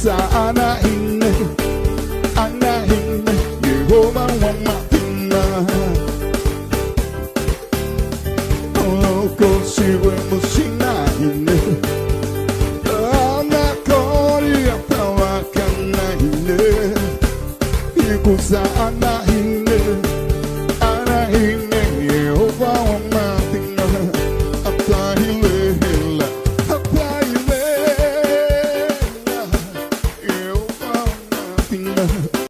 Sana inne, ana inne, Yehovah wa mapina. Loko siwe musina inne, ana kori apawakana inne, ikusa ana